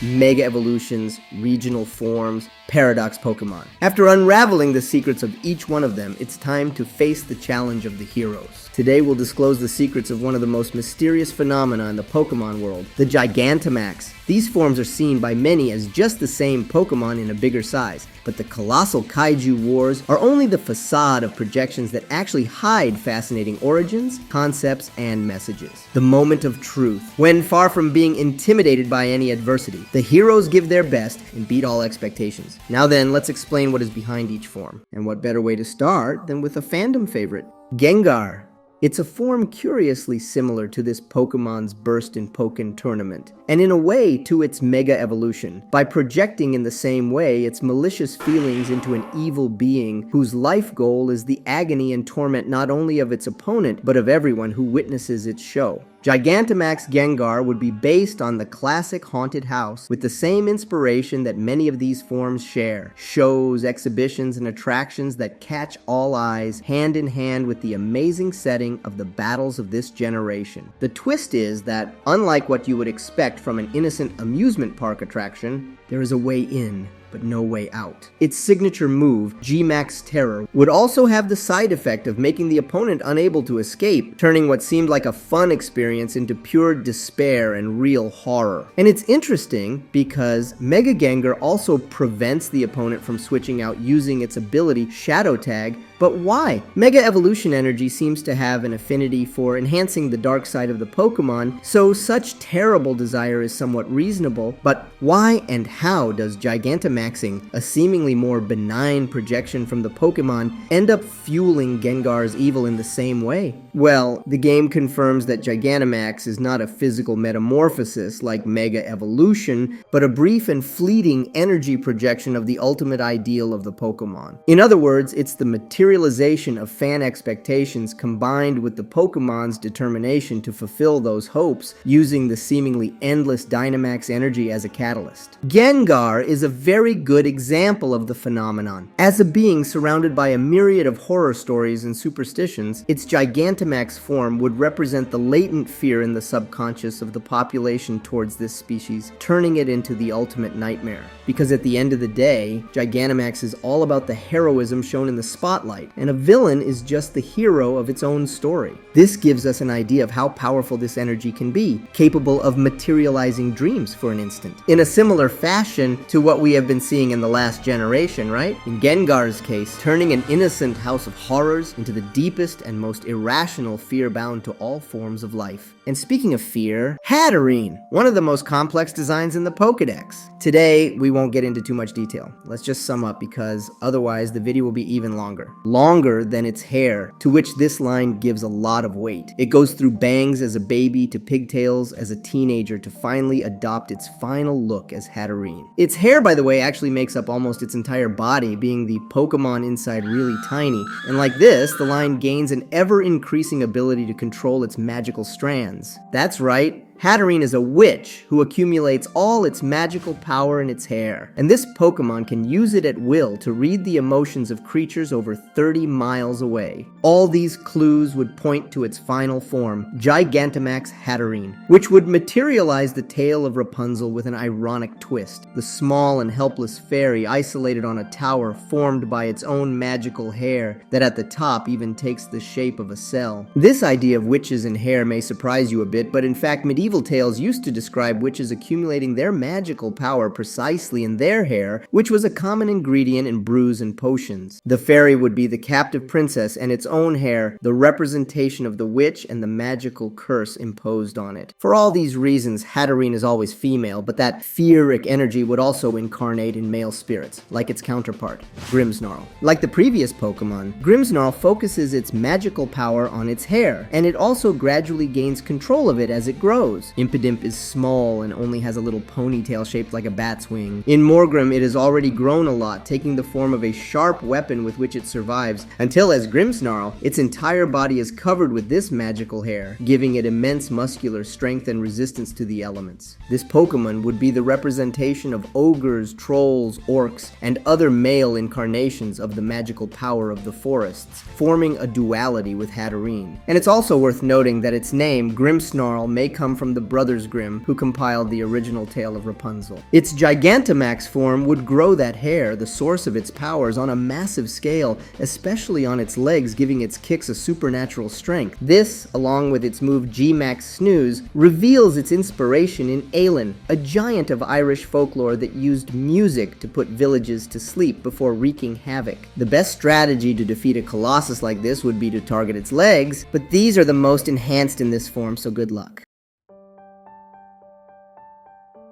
Mega Evolutions, Regional Forms, Paradox Pokemon. After unraveling the secrets of each one of them, it's time to face the challenge of the heroes. Today we'll disclose the secrets of one of the most mysterious phenomena in the Pokemon world, the Gigantamax. These forms are seen by many as just the same Pokemon in a bigger size, but the colossal kaiju wars are only the facade of projections that actually hide fascinating origins, concepts, and messages. The moment of truth, when far from being intimidated by any adversity, the heroes give their best and beat all expectations. Now then, let's explain what is behind each form. And what better way to start than with a fandom favorite, Gengar. It's a form curiously similar to this Pokemon's Burst in Pokken tournament, and in a way to its Mega Evolution, by projecting in the same way its malicious feelings into an evil being whose life goal is the agony and torment not only of its opponent, but of everyone who witnesses its show. Gigantamax Gengar would be based on the classic haunted house with the same inspiration that many of these forms share. Shows, exhibitions, and attractions that catch all eyes, hand in hand with the amazing setting of the battles of this generation. The twist is that, unlike what you would expect from an innocent amusement park attraction, there is a way in, but no way out. Its signature move, G-Max Terror, would also have the side effect of making the opponent unable to escape, turning what seemed like a fun experience into pure despair and real horror. And it's interesting because Mega Gengar also prevents the opponent from switching out using its ability Shadow Tag. But why? Mega Evolution energy seems to have an affinity for enhancing the dark side of the Pokemon, so such terrible desire is somewhat reasonable, but why and how does Gigantamaxing, a seemingly more benign projection from the Pokemon, end up fueling Gengar's evil in the same way? Well, the game confirms that Gigantamax is not a physical metamorphosis like Mega Evolution, but a brief and fleeting energy projection of the ultimate ideal of the Pokemon. In other words, it's the materialization of fan expectations combined with the Pokemon's determination to fulfill those hopes using the seemingly endless Dynamax energy as a catalyst. Gengar is a very good example of the phenomenon. As a being surrounded by a myriad of horror stories and superstitions, its Gigantamax form would represent the latent fear in the subconscious of the population towards this species, turning it into the ultimate nightmare. Because at the end of the day, Gigantamax is all about the heroism shown in the spotlight, and a villain is just the hero of its own story. This gives us an idea of how powerful this energy can be, capable of materializing dreams for an instant. In a similar fashion to what we have been seeing in the last generation, right? In Gengar's case, turning an innocent house of horrors into the deepest and most irrational fear bound to all forms of life. And speaking of fear, Hatterene, one of the most complex designs in the Pokedex. Today, we won't get into too much detail. Let's just sum up because otherwise the video will be even longer. Longer than its hair, to which this line gives a lot of weight. It goes through bangs as a baby to pigtails as a teenager to finally adopt its final look as Hatterene. Its hair, by the way, actually makes up almost its entire body, being the Pokemon inside really tiny. And like this, the line gains an ever-increasing ability to control its magical strands. That's right. Hatterene is a witch who accumulates all its magical power in its hair, and this Pokemon can use it at will to read the emotions of creatures over 30 miles away. All these clues would point to its final form, Gigantamax Hatterene, which would materialize the tale of Rapunzel with an ironic twist, the small and helpless fairy isolated on a tower formed by its own magical hair that at the top even takes the shape of a cell. This idea of witches and hair may surprise you a bit, but in fact medieval tales used to describe witches accumulating their magical power precisely in their hair, which was a common ingredient in brews and potions. The fairy would be the captive princess, and its own hair, the representation of the witch and the magical curse imposed on it. For all these reasons, Hatterene is always female, but that fearic energy would also incarnate in male spirits, like its counterpart, Grimmsnarlr. Like the previous Pokemon, Grimmsnarlr focuses its magical power on its hair, and it also gradually gains control of it as it grows. Impidimp is small and only has a little ponytail shaped like a bat's wing. In Morgrem, it has already grown a lot, taking the form of a sharp weapon with which it survives, until as Grimmsnarlr, its entire body is covered with this magical hair, giving it immense muscular strength and resistance to the elements. This Pokemon would be the representation of ogres, trolls, orcs, and other male incarnations of the magical power of the forests, forming a duality with Hatterene. And it's also worth noting that its name, Grimmsnarlr, may come from from the Brothers Grimm, who compiled the original tale of Rapunzel. Its Gigantamax form would grow that hair, the source of its powers, on a massive scale, especially on its legs, giving its kicks a supernatural strength. This, along with its move G-Max Snooze, reveals its inspiration in Ailinn, a giant of Irish folklore that used music to put villages to sleep before wreaking havoc. The best strategy to defeat a Colossus like this would be to target its legs, but these are the most enhanced in this form, so good luck.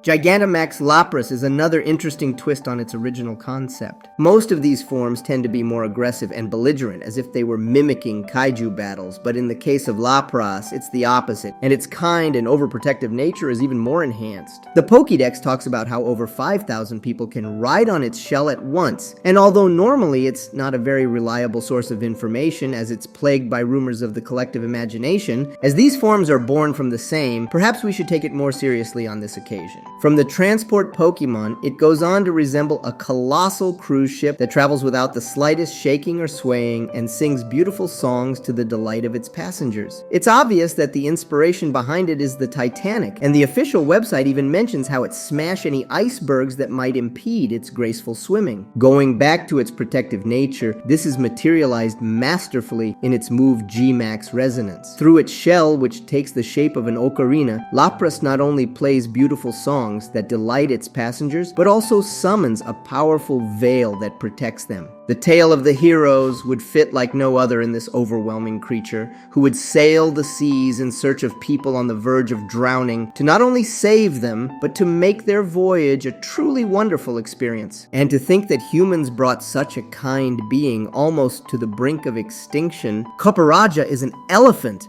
Gigantamax Lapras is another interesting twist on its original concept. Most of these forms tend to be more aggressive and belligerent, as if they were mimicking kaiju battles, but in the case of Lapras, it's the opposite, and its kind and overprotective nature is even more enhanced. The Pokédex talks about how over 5,000 people can ride on its shell at once, and although normally it's not a very reliable source of information as it's plagued by rumors of the collective imagination, as these forms are born from the same, perhaps we should take it more seriously on this occasion. From the transport Pokemon, it goes on to resemble a colossal cruise ship that travels without the slightest shaking or swaying and sings beautiful songs to the delight of its passengers. It's obvious that the inspiration behind it is the Titanic, and the official website even mentions how it smashed any icebergs that might impede its graceful swimming. Going back to its protective nature, this is materialized masterfully in its move G-Max Resonance. Through its shell, which takes the shape of an ocarina, Lapras not only plays beautiful songs that delight its passengers, but also summons a powerful veil that protects them. The tale of the heroes would fit like no other in this overwhelming creature, who would sail the seas in search of people on the verge of drowning, to not only save them, but to make their voyage a truly wonderful experience. And to think that humans brought such a kind being almost to the brink of extinction. Cooperajah is an elephant,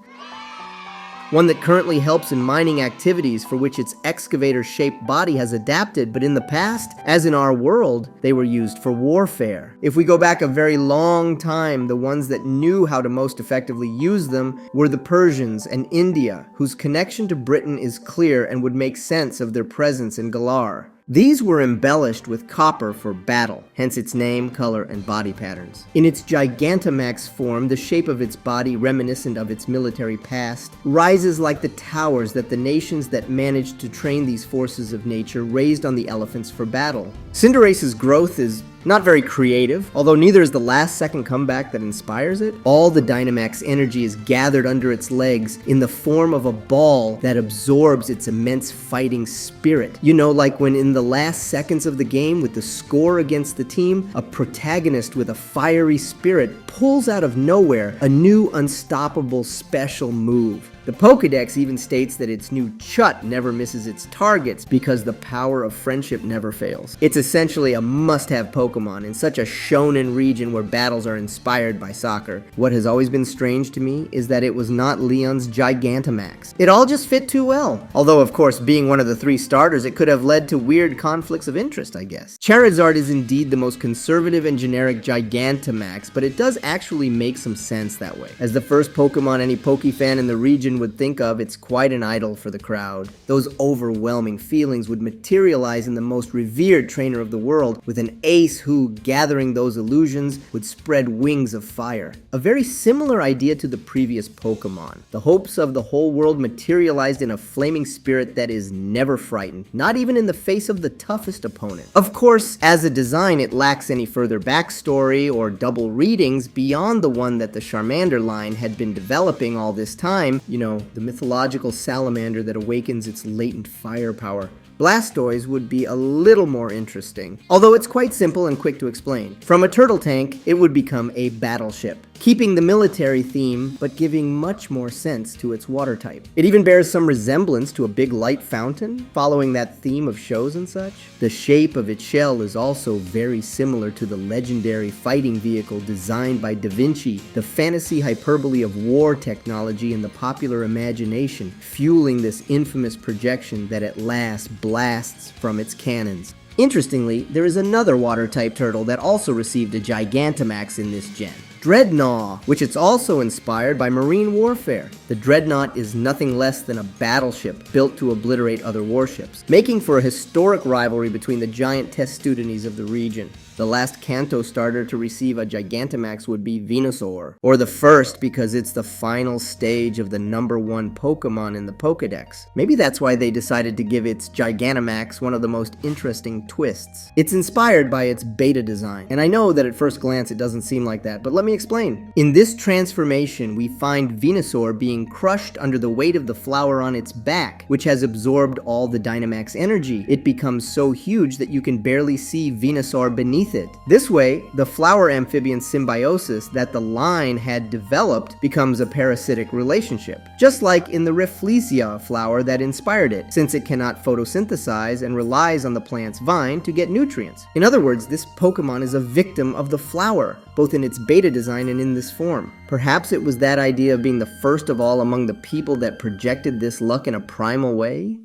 one that currently helps in mining activities for which its excavator-shaped body has adapted, but in the past, as in our world, they were used for warfare. If we go back a very long time, the ones that knew how to most effectively use them were the Persians and India, whose connection to Britain is clear and would make sense of their presence in Galar. These were embellished with copper for battle, hence its name, color, and body patterns. In its Gigantamax form, the shape of its body, reminiscent of its military past, rises like the towers that the nations that managed to train these forces of nature raised on the elephants for battle. Cinderace's growth is not very creative, although neither is the last-second comeback that inspires it. All the Dynamax energy is gathered under its legs in the form of a ball that absorbs its immense fighting spirit. You know, like when in the last seconds of the game with the score against the team, a protagonist with a fiery spirit pulls out of nowhere a new unstoppable special move. The Pokédex even states that its new Chut never misses its targets because the power of friendship never fails. It's essentially a must-have Pokémon in such a shonen region where battles are inspired by soccer. What has always been strange to me is that it was not Leon's Gigantamax. It all just fit too well. Although, of course, being one of the 3 starters, it could have led to weird conflicts of interest, I guess. Charizard is indeed the most conservative and generic Gigantamax, but it does actually make some sense that way. As the first Pokémon any Pokefan in the region would think of, it's quite an idol for the crowd. Those overwhelming feelings would materialize in the most revered trainer of the world, with an ace who, gathering those illusions, would spread wings of fire. A very similar idea to the previous Pokemon. The hopes of the whole world materialized in a flaming spirit that is never frightened, not even in the face of the toughest opponent. Of course, as a design, it lacks any further backstory or double readings beyond the one that the Charmander line had been developing all this time. You know, the mythological salamander that awakens its latent firepower. Blastoise would be a little more interesting, although it's quite simple and quick to explain. From a turtle tank, it would become a battleship, keeping the military theme, but giving much more sense to its water type. It even bears some resemblance to a big light fountain, following that theme of shows and such. The shape of its shell is also very similar to the legendary fighting vehicle designed by Da Vinci, the fantasy hyperbole of war technology in the popular imagination, fueling this infamous projection that at last blasts from its cannons. Interestingly, there is another water-type turtle that also received a Gigantamax in this gen. Drednow, which is also inspired by marine warfare. The Dreadnought is nothing less than a battleship built to obliterate other warships, making for a historic rivalry between the giant Testudines of the region. The last Kanto starter to receive a Gigantamax would be Venusaur, or the first because it's the final stage of the #1 Pokemon in the Pokedex. Maybe that's why they decided to give its Gigantamax one of the most interesting twists. It's inspired by its beta design, and I know that at first glance it doesn't seem like that, but let me explain. In this transformation, we find Venusaur being crushed under the weight of the flower on its back, which has absorbed all the Dynamax energy. It becomes so huge that you can barely see Venusaur beneath it. This way, the flower amphibian symbiosis that the line had developed becomes a parasitic relationship, just like in the Rafflesia flower that inspired it, since it cannot photosynthesize and relies on the plant's vine to get nutrients. In other words, this Pokemon is a victim of the flower, both in its beta design and in this form. Perhaps it was that idea of being the first of all among the people that projected this luck in a primal way?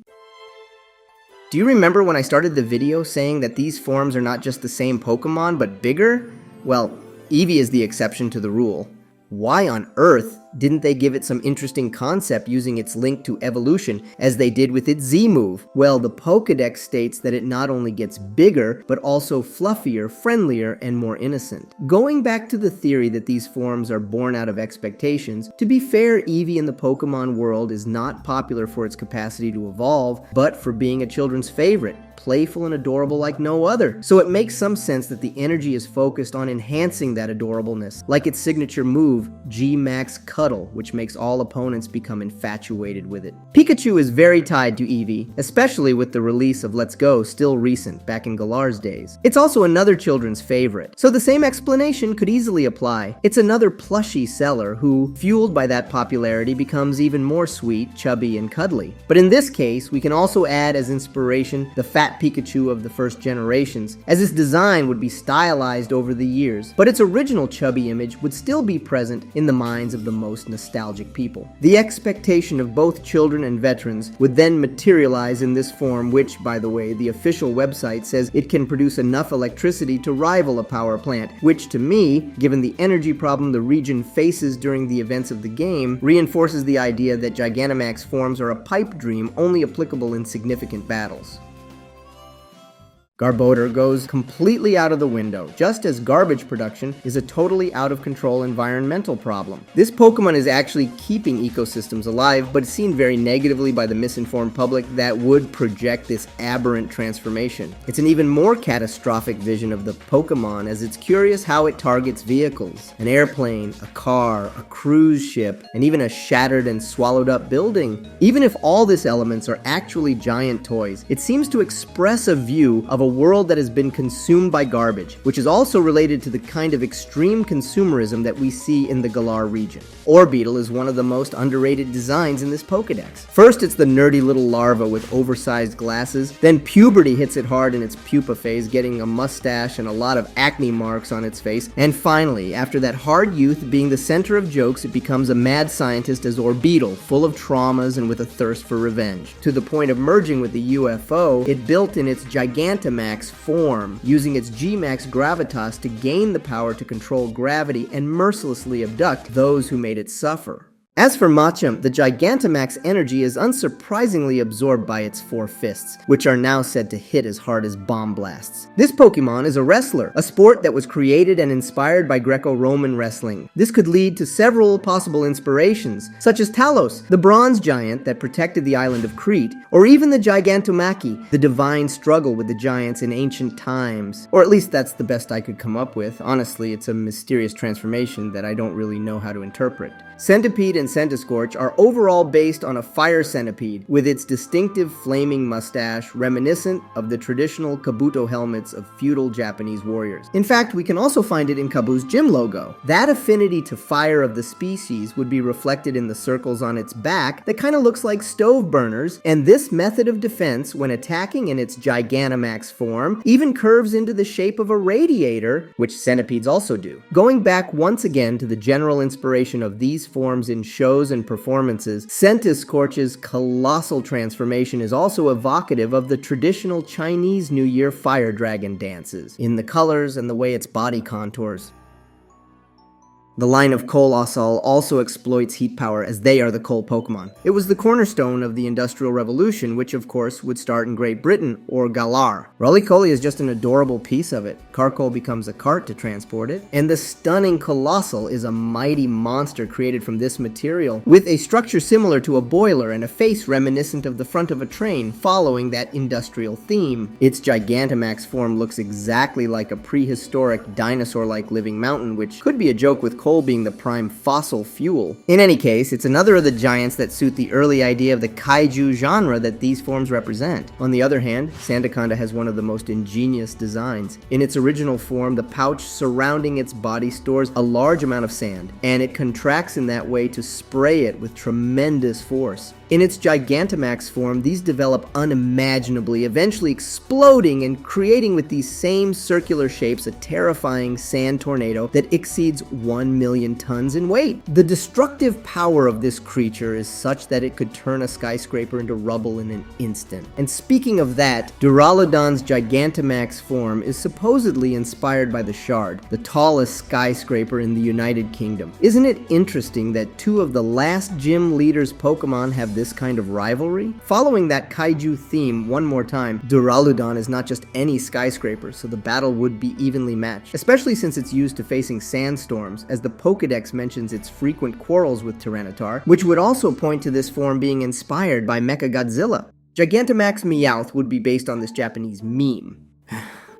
Do you remember when I started the video saying that these forms are not just the same Pokemon, but bigger? Well, Eevee is the exception to the rule. Why on earth didn't they give it some interesting concept using its link to evolution as they did with its Z move? Well, the Pokedex states that it not only gets bigger, but also fluffier, friendlier, and more innocent. Going back to the theory that these forms are born out of expectations, to be fair, Eevee in the Pokemon world is not popular for its capacity to evolve, but for being a children's favorite, playful and adorable like no other. So it makes some sense that the energy is focused on enhancing that adorableness, like its signature move, G-Max Cuddle, which makes all opponents become infatuated with it. Pikachu is very tied to Eevee, especially with the release of Let's Go still recent, back in Galar's days. It's also another children's favorite, so the same explanation could easily apply. It's another plushy seller who, fueled by that popularity, becomes even more sweet, chubby, and cuddly. But in this case, we can also add as inspiration the fat Pikachu of the first generations, as its design would be stylized over the years, but its original chubby image would still be present in the minds of the most nostalgic people. The expectation of both children and veterans would then materialize in this form, which, by the way, the official website says it can produce enough electricity to rival a power plant, which to me, given the energy problem the region faces during the events of the game, reinforces the idea that Gigantamax forms are a pipe dream only applicable in significant battles. Garbodor goes completely out of the window, just as garbage production is a totally out-of-control environmental problem. This Pokemon is actually keeping ecosystems alive, but it's seen very negatively by the misinformed public that would project this aberrant transformation. It's an even more catastrophic vision of the Pokemon, as it's curious how it targets vehicles. An airplane, a car, a cruise ship, and even a shattered and swallowed up building. Even if all these elements are actually giant toys, it seems to express a view of a world that has been consumed by garbage, which is also related to the kind of extreme consumerism that we see in the Galar region. Orbeetle is one of the most underrated designs in this Pokedex. First, it's the nerdy little larva with oversized glasses, then puberty hits it hard in its pupa phase, getting a mustache and a lot of acne marks on its face, and finally, after that hard youth being the center of jokes, it becomes a mad scientist as Orbeetle, full of traumas and with a thirst for revenge. To the point of merging with the UFO, it built in its Gigantamax form, using its G-Max gravitas to gain the power to control gravity and mercilessly abduct those who made it suffer. As for Machamp, the Gigantamax energy is unsurprisingly absorbed by its four fists, which are now said to hit as hard as bomb blasts. This Pokemon is a wrestler, a sport that was created and inspired by Greco-Roman wrestling. This could lead to several possible inspirations, such as Talos, the bronze giant that protected the island of Crete, or even the Gigantomachy, the divine struggle with the giants in ancient times. Or at least that's the best I could come up with. Honestly, it's a mysterious transformation that I don't really know how to interpret. Centipede and Centiskorch are overall based on a fire centipede, with its distinctive flaming mustache reminiscent of the traditional kabuto helmets of feudal Japanese warriors. In fact, we can also find it in Kabu's gym logo. That affinity to fire of the species would be reflected in the circles on its back that kind of looks like stove burners, and this method of defense, when attacking in its Gigantamax form, even curves into the shape of a radiator, which centipedes also do. Going back once again to the general inspiration of these forms in shows and performances, Centiskorch's colossal transformation is also evocative of the traditional Chinese New Year fire dragon dances, in the colors and the way its body contours. The line of Coalossal also exploits heat power, as they are the coal Pokemon. It was the cornerstone of the Industrial Revolution, which of course would start in Great Britain, or Galar. Roly-Poly is just an adorable piece of it. Carcoal becomes a cart to transport it, and the stunning Coalossal is a mighty monster created from this material, with a structure similar to a boiler and a face reminiscent of the front of a train, following that industrial theme. Its Gigantamax form looks exactly like a prehistoric dinosaur-like living mountain, which could be a joke with coal being the prime fossil fuel. In any case, it's another of the giants that suit the early idea of the kaiju genre that these forms represent. On the other hand, Sandaconda has one of the most ingenious designs. In its original form, the pouch surrounding its body stores a large amount of sand, and it contracts in that way to spray it with tremendous force. In its Gigantamax form, these develop unimaginably, eventually exploding and creating with these same circular shapes a terrifying sand tornado that exceeds 1 million tons in weight. The destructive power of this creature is such that it could turn a skyscraper into rubble in an instant. And speaking of that, Duraludon's Gigantamax form is supposedly inspired by the Shard, the tallest skyscraper in the United Kingdom. Isn't it interesting that two of the last gym leaders' Pokemon have this kind of rivalry? Following that kaiju theme one more time, Duraludon is not just any skyscraper, so the battle would be evenly matched, especially since it's used to facing sandstorms, as the Pokédex mentions its frequent quarrels with Tyranitar, which would also point to this form being inspired by Mechagodzilla. Gigantamax Meowth would be based on this Japanese meme.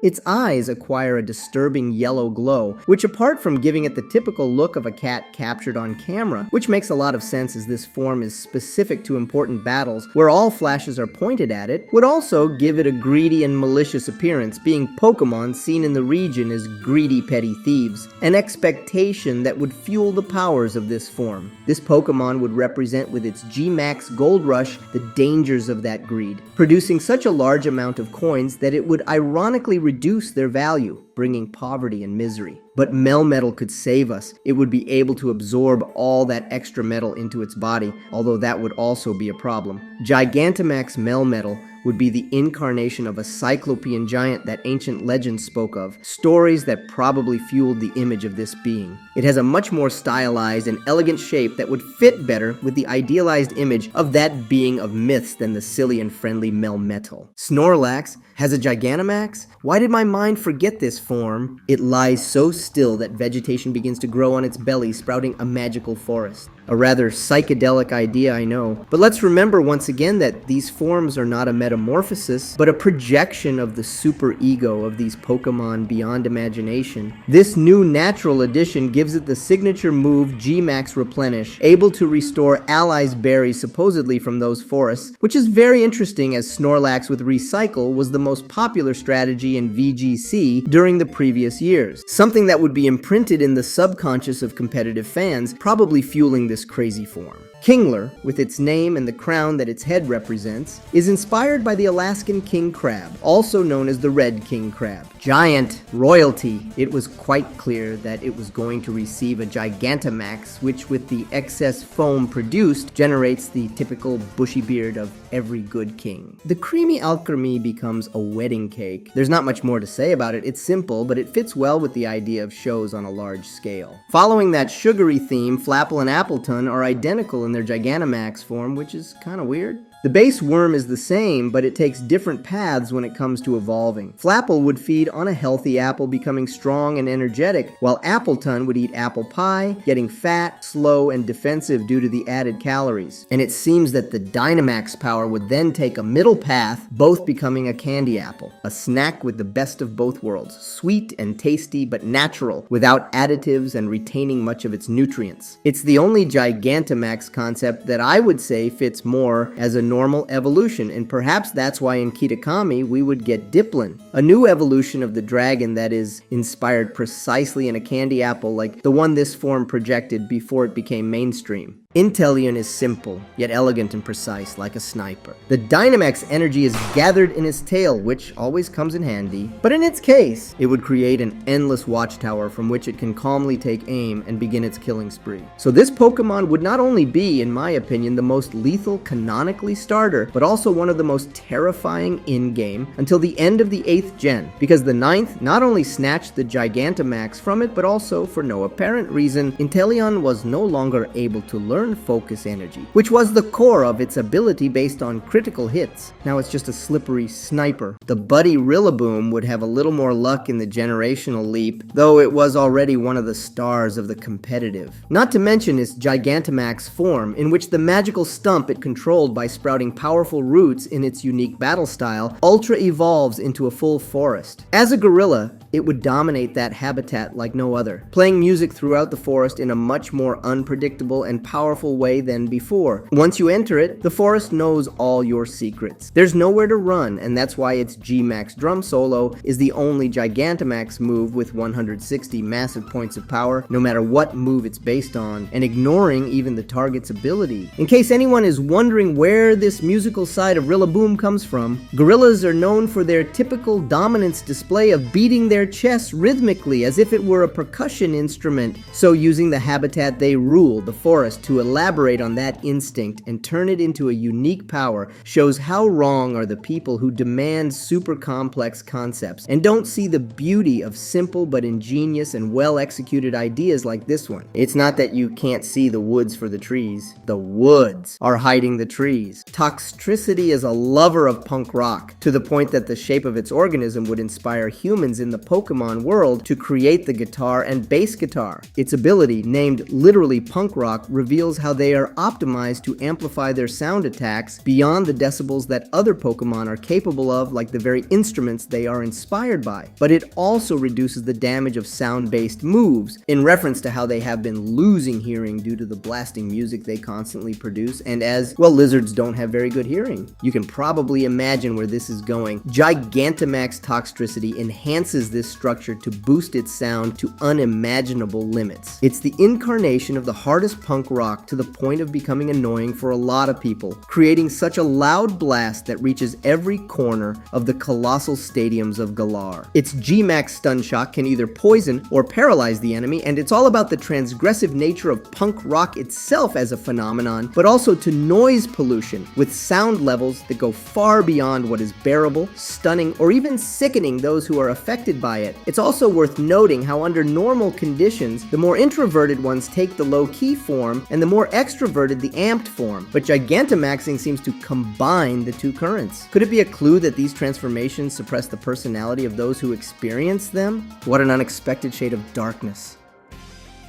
Its eyes acquire a disturbing yellow glow, which apart from giving it the typical look of a cat captured on camera, which makes a lot of sense as this form is specific to important battles where all flashes are pointed at it, would also give it a greedy and malicious appearance, being Pokemon seen in the region as greedy petty thieves, an expectation that would fuel the powers of this form. This Pokemon would represent with its G-Max Gold Rush the dangers of that greed, producing such a large amount of coins that it would ironically reduce their value, bringing poverty and misery. But Melmetal could save us. It would be able to absorb all that extra metal into its body, although that would also be a problem. Gigantamax Melmetal would be the incarnation of a cyclopean giant that ancient legends spoke of, stories that probably fueled the image of this being. It has a much more stylized and elegant shape that would fit better with the idealized image of that being of myths than the silly and friendly Melmetal. Snorlax has a Gigantamax? Why did my mind forget this form? It lies so still that vegetation begins to grow on its belly, sprouting a magical forest. A rather psychedelic idea, I know. But let's remember once again that these forms are not a metamorphosis, but a projection of the superego of these Pokemon beyond imagination. This new natural addition gives it the signature move G-Max Replenish, able to restore allies' berries supposedly from those forests, which is very interesting as Snorlax with Recycle was the most popular strategy in VGC during the previous years. Something that would be imprinted in the subconscious of competitive fans, probably fueling this crazy form. Kingler, with its name and the crown that its head represents, is inspired by the Alaskan king crab, also known as the red king crab. Giant royalty. It was quite clear that it was going to receive a Gigantamax, which with the excess foam produced, generates the typical bushy beard of every good king. The creamy Alcremie becomes a wedding cake. There's not much more to say about it. It's simple, but it fits well with the idea of shows on a large scale. Following that sugary theme, Flapple and Appleton are identical in their Gigantamax form, which is kind of weird. The base worm is the same, but it takes different paths when it comes to evolving. Flapple would feed on a healthy apple, becoming strong and energetic, while Appleton would eat apple pie, getting fat, slow, and defensive due to the added calories. And it seems that the Dynamax power would then take a middle path, both becoming a candy apple. A snack with the best of both worlds, sweet and tasty but natural, without additives and retaining much of its nutrients. It's the only Gigantamax concept that I would say fits more as a normal evolution, and perhaps that's why in Kitakami we would get Diplin, a new evolution of the dragon that is inspired precisely in a candy apple like the one this form projected before it became mainstream. Inteleon is simple, yet elegant and precise, like a sniper. The Dynamax energy is gathered in its tail, which always comes in handy, but in its case, it would create an endless watchtower from which it can calmly take aim and begin its killing spree. So this Pokemon would not only be, in my opinion, the most lethal canonically starter, but also one of the most terrifying in-game until the end of the 8th gen, because the 9th not only snatched the Gigantamax from it, but also, for no apparent reason, Inteleon was no longer able to learn Focus Energy, which was the core of its ability based on critical hits. Now it's just a slippery sniper. The buddy Rillaboom would have a little more luck in the generational leap, though it was already one of the stars of the competitive. Not to mention its Gigantamax form, in which the magical stump it controlled by sprouting powerful roots in its unique battle style ultra evolves into a full forest. As a gorilla, it would dominate that habitat like no other, playing music throughout the forest in a much more unpredictable and powerful way than before. Once you enter it, the forest knows all your secrets. There's nowhere to run, and that's why its G-Max drum solo is the only Gigantamax move with 160 massive points of power, no matter what move it's based on, and ignoring even the target's ability. In case anyone is wondering where this musical side of Rillaboom comes from, gorillas are known for their typical dominance display of beating their chests rhythmically as if it were a percussion instrument, so using the habitat they rule, the forest, to elaborate on that instinct and turn it into a unique power shows how wrong are the people who demand super complex concepts and don't see the beauty of simple but ingenious and well executed ideas like this one. It's not that you can't see the woods for the trees. The woods are hiding the trees. Toxtricity is a lover of punk rock, to the point that the shape of its organism would inspire humans in the Pokemon world to create the guitar and bass guitar. Its ability, named literally punk rock, reveals how they are optimized to amplify their sound attacks beyond the decibels that other Pokemon are capable of, like the very instruments they are inspired by. But it also reduces the damage of sound-based moves, in reference to how they have been losing hearing due to the blasting music they constantly produce, and as, well, lizards don't have very good hearing. You can probably imagine where this is going. Gigantamax Toxtricity enhances this structure to boost its sound to unimaginable limits. It's the incarnation of the hardest punk rock to the point of becoming annoying for a lot of people, creating such a loud blast that reaches every corner of the colossal stadiums of Galar. Its G-Max Stun Shock can either poison or paralyze the enemy, and it's all about the transgressive nature of punk rock itself as a phenomenon, but also to noise pollution, with sound levels that go far beyond what is bearable, stunning, or even sickening those who are affected by it. It's also worth noting how under normal conditions, the more introverted ones take the low-key form, and the more extroverted the amped form, but Gigantamaxing seems to combine the two currents. Could it be a clue that these transformations suppress the personality of those who experience them? What an unexpected shade of darkness.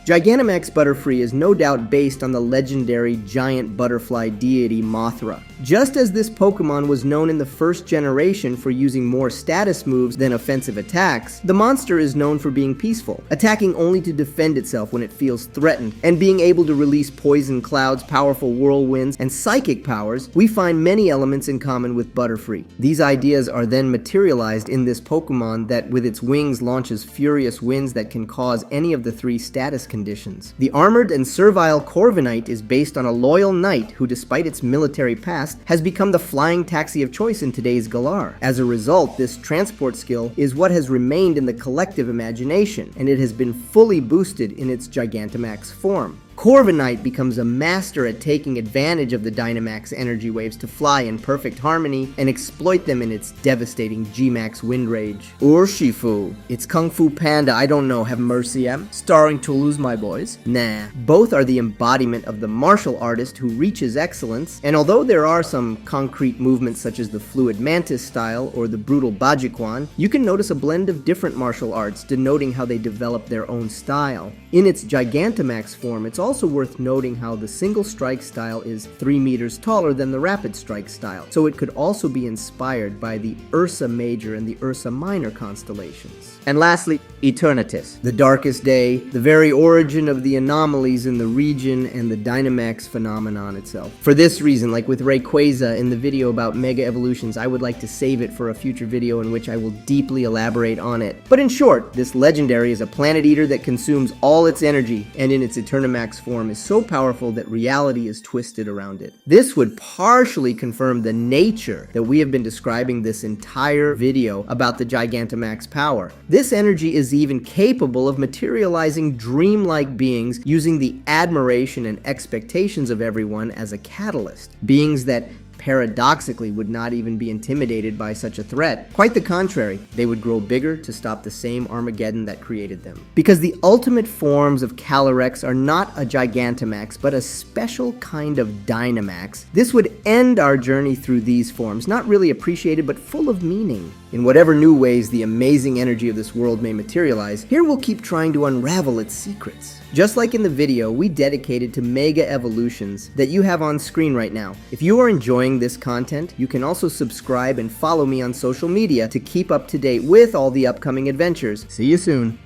Gigantamax Butterfree is no doubt based on the legendary giant butterfly deity Mothra. Just as this Pokemon was known in the first generation for using more status moves than offensive attacks, the monster is known for being peaceful, attacking only to defend itself when it feels threatened, and being able to release poison clouds, powerful whirlwinds, and psychic powers. We find many elements in common with Butterfree. These ideas are then materialized in this Pokemon that with its wings launches furious winds that can cause any of the three status conditions. The armored and servile Corviknight is based on a loyal knight who, despite its military past, has become the flying taxi of choice in today's Galar. As a result, this transport skill is what has remained in the collective imagination, and it has been fully boosted in its Gigantamax form. Corviknight becomes a master at taking advantage of the Dynamax energy waves to fly in perfect harmony and exploit them in its devastating G-Max wind rage. Urshifu. It's Kung Fu Panda, I don't know, have mercy am. Starring Toulouse, my boys. Nah. Both are the embodiment of the martial artist who reaches excellence, and although there are some concrete movements such as the fluid mantis style or the brutal Bajikwan, you can notice a blend of different martial arts denoting how they develop their own style. In its Gigantamax form, it's also worth noting how the single strike style is 3 meters taller than the rapid strike style, so it could also be inspired by the Ursa Major and the Ursa Minor constellations. And lastly, Eternatus, the darkest day, the very origin of the anomalies in the region, and the Dynamax phenomenon itself. For this reason, like with Rayquaza in the video about Mega Evolutions, I would like to save it for a future video in which I will deeply elaborate on it. But in short, this legendary is a planet eater that consumes all its energy, and in its Eternamax form is so powerful that reality is twisted around it. This would partially confirm the nature that we have been describing this entire video about the Gigantamax power. This energy is even capable of materializing dreamlike beings using the admiration and expectations of everyone as a catalyst. Beings that paradoxically would not even be intimidated by such a threat. Quite the contrary, they would grow bigger to stop the same Armageddon that created them. Because the ultimate forms of Calyrex are not a Gigantamax, but a special kind of Dynamax, this would end our journey through these forms, not really appreciated, but full of meaning. In whatever new ways the amazing energy of this world may materialize, here we'll keep trying to unravel its secrets. Just like in the video we dedicated to Mega Evolutions that you have on screen right now. If you are enjoying this content, you can also subscribe and follow me on social media to keep up to date with all the upcoming adventures. See you soon.